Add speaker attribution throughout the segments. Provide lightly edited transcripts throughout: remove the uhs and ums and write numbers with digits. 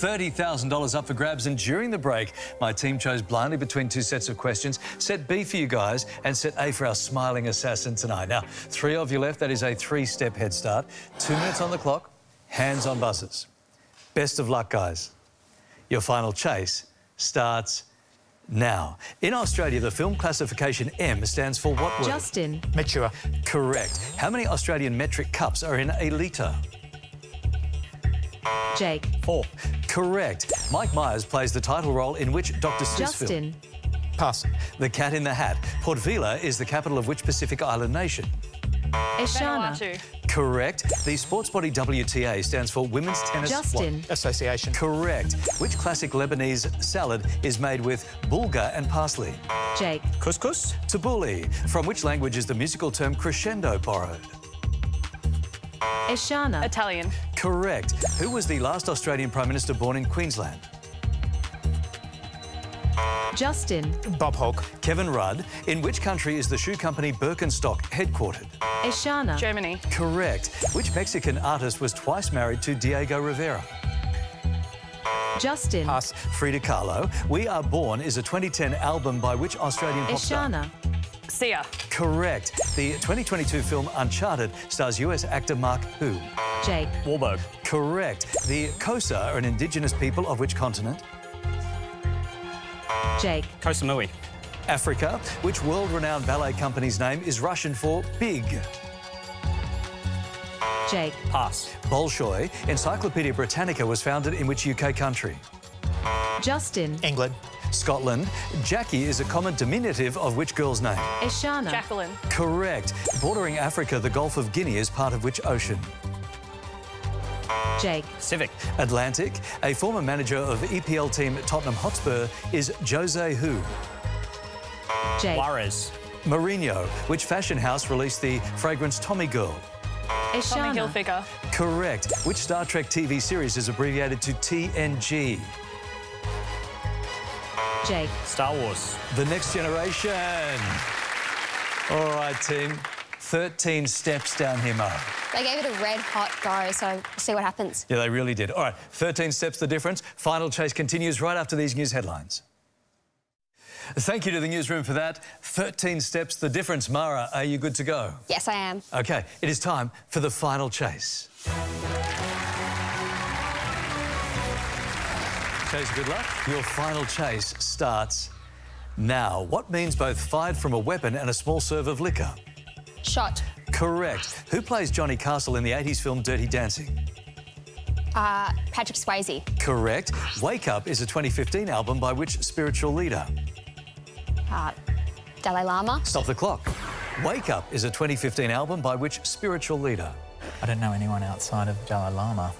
Speaker 1: $30,000 up for grabs, and during the break, my team chose blindly between two sets of questions. Set B for you guys and set A for our smiling assassin tonight. Now, 3 of you left. That is a 3-step head start. 2 minutes on the clock, hands on buzzers. Best of luck, guys. Your final chase starts now. In Australia, the film classification M stands for what word?
Speaker 2: Justin.
Speaker 3: Mature.
Speaker 1: Correct. How many Australian metric cups are in a litre?
Speaker 2: Jake.
Speaker 3: 4.
Speaker 1: Correct. Mike Myers plays the title role in which Dr. Seuss film?
Speaker 2: Justin.
Speaker 3: Pass.
Speaker 1: The Cat in the Hat. Port Vila is the capital of which Pacific Island nation?
Speaker 2: Eshana.
Speaker 4: Vanuatu.
Speaker 1: Correct. The sports body WTA stands for Women's Tennis...
Speaker 2: Justin.
Speaker 3: Association.
Speaker 1: Correct. Which classic Lebanese salad is made with bulgur and parsley?
Speaker 2: Jake.
Speaker 3: Couscous.
Speaker 1: Tabbouleh. From which language is the musical term crescendo borrowed?
Speaker 2: Eshana.
Speaker 4: Italian.
Speaker 1: Correct. Who was the last Australian Prime Minister born in Queensland?
Speaker 2: Justin.
Speaker 3: Bob Hogg.
Speaker 1: Kevin Rudd. In which country is the shoe company Birkenstock headquartered?
Speaker 2: Eshana.
Speaker 4: Germany.
Speaker 1: Correct. Which Mexican artist was twice married to Diego Rivera?
Speaker 2: Justin.
Speaker 3: Pass.
Speaker 1: Frida Kahlo. We Are Born is a 2010 album by which Australian pop star?
Speaker 2: Eshana.
Speaker 4: Sia.
Speaker 1: Correct. The 2022 film Uncharted stars US actor Mark who?
Speaker 2: Jake.
Speaker 3: Wahlberg.
Speaker 1: Correct. The Xhosa are an indigenous people of which continent?
Speaker 2: Jake.
Speaker 3: Koh Samui.
Speaker 1: Africa. Which world-renowned ballet company's name is Russian for big?
Speaker 2: Jake.
Speaker 3: Pass.
Speaker 1: Bolshoi. Encyclopaedia Britannica was founded in which UK country?
Speaker 2: Justin.
Speaker 3: England.
Speaker 1: Scotland. Jackie is a common diminutive of which girl's name?
Speaker 2: Eshana.
Speaker 4: Jacqueline.
Speaker 1: Correct. Bordering Africa, the Gulf of Guinea is part of which ocean?
Speaker 2: Jake.
Speaker 3: Civic.
Speaker 1: Atlantic. A former manager of EPL team Tottenham Hotspur is Jose who?
Speaker 2: Jake.
Speaker 3: Juarez.
Speaker 1: Mourinho. Which fashion house released the fragrance Tommy Girl?
Speaker 4: Tommy
Speaker 2: Eshana.
Speaker 4: Hilfiger.
Speaker 1: Correct. Which Star Trek TV series is abbreviated to TNG?
Speaker 2: Jake.
Speaker 3: Star Wars.
Speaker 1: The Next Generation. All right, team. 13 steps down here, Mo.
Speaker 5: They gave it a red hot go, so see what happens.
Speaker 1: Yeah, they really did. All right, 13 steps the difference. Final chase continues right after these news headlines. Thank you to the newsroom for that. 13 steps the difference. Mara, are you good to go?
Speaker 5: Yes, I am.
Speaker 1: OK, it is time for the final chase. Chase, good luck. Your final chase starts now. What means both fired from a weapon and a small serve of liquor?
Speaker 5: Shot.
Speaker 1: Correct. Who plays Johnny Castle in the 80s film Dirty Dancing?
Speaker 5: Patrick Swayze.
Speaker 1: Correct. Wake Up is a 2015 album by which spiritual leader?
Speaker 5: Dalai Lama.
Speaker 1: Stop the clock. Wake Up is a 2015 album by which spiritual leader?
Speaker 3: I don't know anyone outside of Dalai Lama.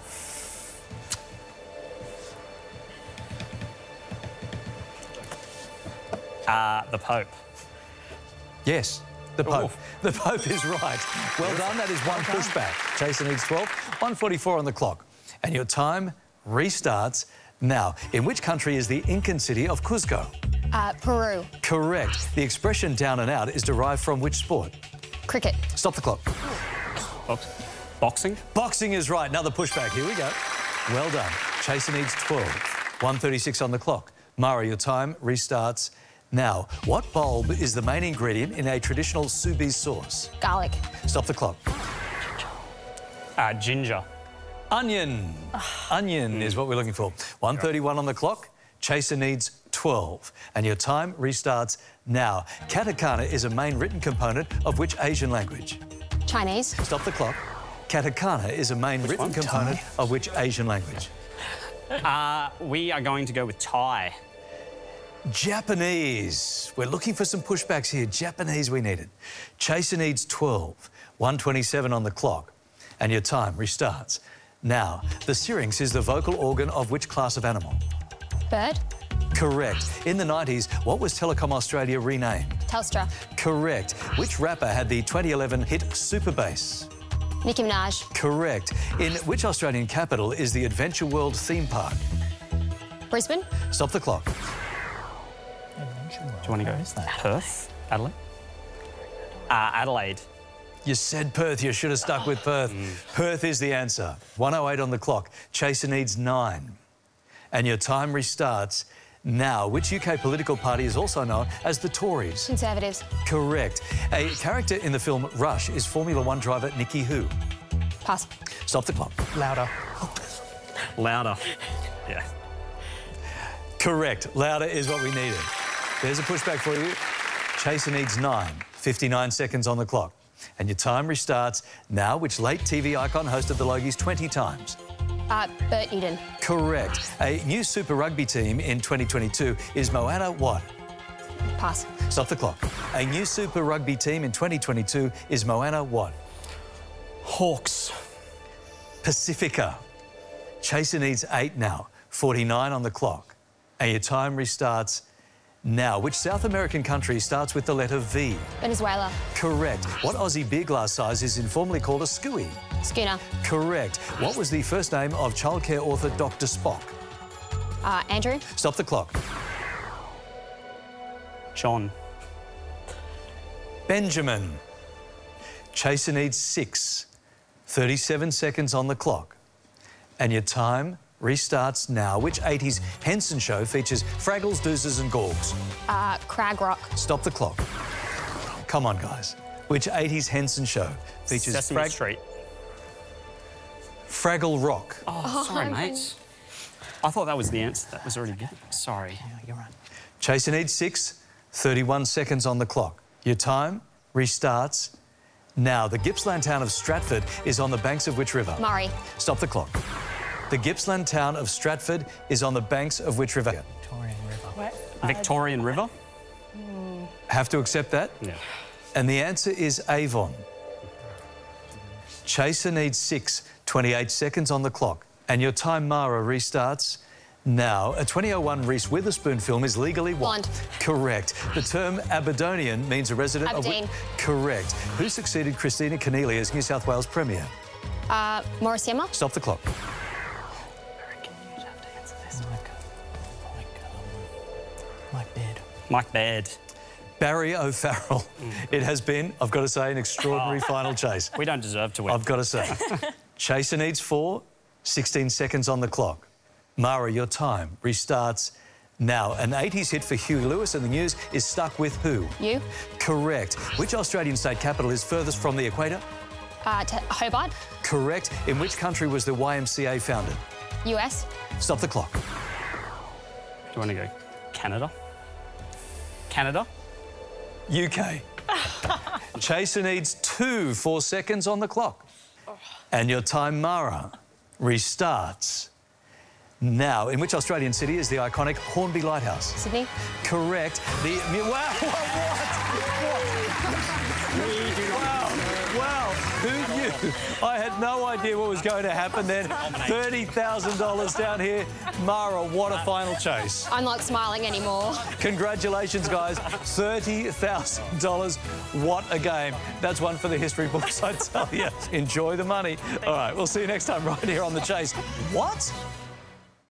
Speaker 3: The Pope.
Speaker 1: Yes, the Pope.
Speaker 3: Oof.
Speaker 1: The Pope is right. Well done. That is one pushback. Chaser needs 12. 1:44 on the clock. And your time restarts now. In which country is the Incan city of Cuzco?
Speaker 5: Peru.
Speaker 1: Correct. The expression down and out is derived from which sport?
Speaker 5: Cricket.
Speaker 1: Stop the clock.
Speaker 3: Boxing.
Speaker 1: Boxing is right. Another pushback. Here we go. Well done. Chaser needs 12. 1:36 on the clock. Mara, your time restarts now. What bulb is the main ingredient in a traditional Soubise sauce?
Speaker 5: Garlic.
Speaker 1: Stop the clock.
Speaker 3: Ginger.
Speaker 1: Onion. Onion is what we're looking for. 1:31 on the clock. Chaser needs 12. And your time restarts now. Katakana is a main written component of which Asian language?
Speaker 5: Chinese.
Speaker 1: Stop the clock. Katakana is a main written component of which Asian language?
Speaker 3: We are going to go with Thai.
Speaker 1: Japanese. We're looking for some pushbacks here. Japanese we needed. Chaser needs 12. 1:27 on the clock. And your time restarts now. The syrinx is the vocal organ of which class of animal?
Speaker 5: Bird.
Speaker 1: Correct. In the 90s, what was Telecom Australia renamed?
Speaker 5: Telstra.
Speaker 1: Correct. Which rapper had the 2011 hit Super Bass?
Speaker 5: Nicki Minaj.
Speaker 1: Correct. In which Australian capital is the Adventure World theme park?
Speaker 5: Brisbane.
Speaker 1: Stop the clock.
Speaker 3: Do you want to go? Perth? Adelaide? Adelaide.
Speaker 1: You said Perth. You should have stuck with Perth. Perth is the answer. 1:08 on the clock. Chaser needs 9. And your time restarts now. Which UK political party is also known as the Tories?
Speaker 5: Conservatives.
Speaker 1: Correct. A character in the film Rush is Formula One driver Nicky who?
Speaker 5: Pass.
Speaker 1: Stop the clock.
Speaker 4: Louder.
Speaker 3: Louder. Yeah.
Speaker 1: Correct. Louder is what we needed. There's a pushback for you. Chaser needs 9. 59 seconds on the clock. And your time restarts now. Which late TV icon hosted the Logies 20 times?
Speaker 5: Bert Eden.
Speaker 1: Correct. A new Super Rugby team in 2022 is Moana what?
Speaker 5: Pass.
Speaker 1: Stop the clock. A new Super Rugby team in 2022 is Moana what?
Speaker 4: Hawks.
Speaker 1: Pacifica. Chaser needs 8 now. 49 on the clock. And your time restarts now. Which South American country starts with the letter V?
Speaker 5: Venezuela.
Speaker 1: Correct. What Aussie beer glass size is informally called a scooey?
Speaker 5: Schooner.
Speaker 1: Correct. What was the first name of childcare author Dr. Spock?
Speaker 5: Andrew.
Speaker 1: Stop the clock.
Speaker 3: John.
Speaker 1: Benjamin. Chaser needs 6. 37 seconds on the clock. And your time restarts now. Which 80s Henson show features Fraggles, Doozers and Gorgs?
Speaker 5: Crag Rock.
Speaker 1: Stop the clock. Come on, guys. Which 80s Henson show features
Speaker 3: Sesame Street.
Speaker 1: Fraggle Rock?
Speaker 3: Oh, sorry, mate. I thought that was the answer. That was already good. Sorry.
Speaker 4: Yeah, you're right.
Speaker 1: Chaser needs 6. 31 seconds on the clock. Your time restarts now. The Gippsland town of Stratford is on the banks of which river?
Speaker 5: Murray.
Speaker 1: Stop the clock. The Gippsland town of Stratford is on the banks of which river?
Speaker 4: Victorian River.
Speaker 2: What?
Speaker 3: Victorian River?
Speaker 1: Have to accept that?
Speaker 3: Yeah.
Speaker 1: And the answer is Avon. Chaser needs 6. 28 seconds on the clock. And your time, Mara, restarts now. A 2001 Reese Witherspoon film is legally what?
Speaker 5: Blonde.
Speaker 1: Correct. The term Aberdonian means a resident
Speaker 5: Aberdeen.
Speaker 1: of... Correct. Who succeeded Christina Keneally as New South Wales Premier?
Speaker 5: Maurice Yema.
Speaker 1: Stop the clock.
Speaker 4: Mike Baird.
Speaker 3: Mike Baird.
Speaker 1: Barry O'Farrell. It has been, I've got to say, an extraordinary final chase.
Speaker 3: We don't deserve to win.
Speaker 1: I've got to say. Chaser needs 4. 16 seconds on the clock. Mara, your time restarts now. An 80s hit for Huey Lewis and the News is Stuck With Who?
Speaker 5: You.
Speaker 1: Correct. Which Australian state capital is furthest from the equator?
Speaker 5: Hobart.
Speaker 1: Correct. In which country was the YMCA founded?
Speaker 5: US.
Speaker 1: Stop the clock.
Speaker 3: Do you want to go Canada? Canada?
Speaker 1: UK. Chaser needs 2. 4 seconds on the clock. And your time, Mara, restarts now. In which Australian city is the iconic Hornby Lighthouse?
Speaker 5: Sydney.
Speaker 1: Correct. Wow, who knew? I had no idea what was going to happen then. $30,000 down here. Mara, what a final chase.
Speaker 5: I'm not smiling anymore.
Speaker 1: Congratulations, guys. $30,000. What a game. That's one for the history books, I tell you. Enjoy the money. All right, we'll see you next time right here on The Chase. What?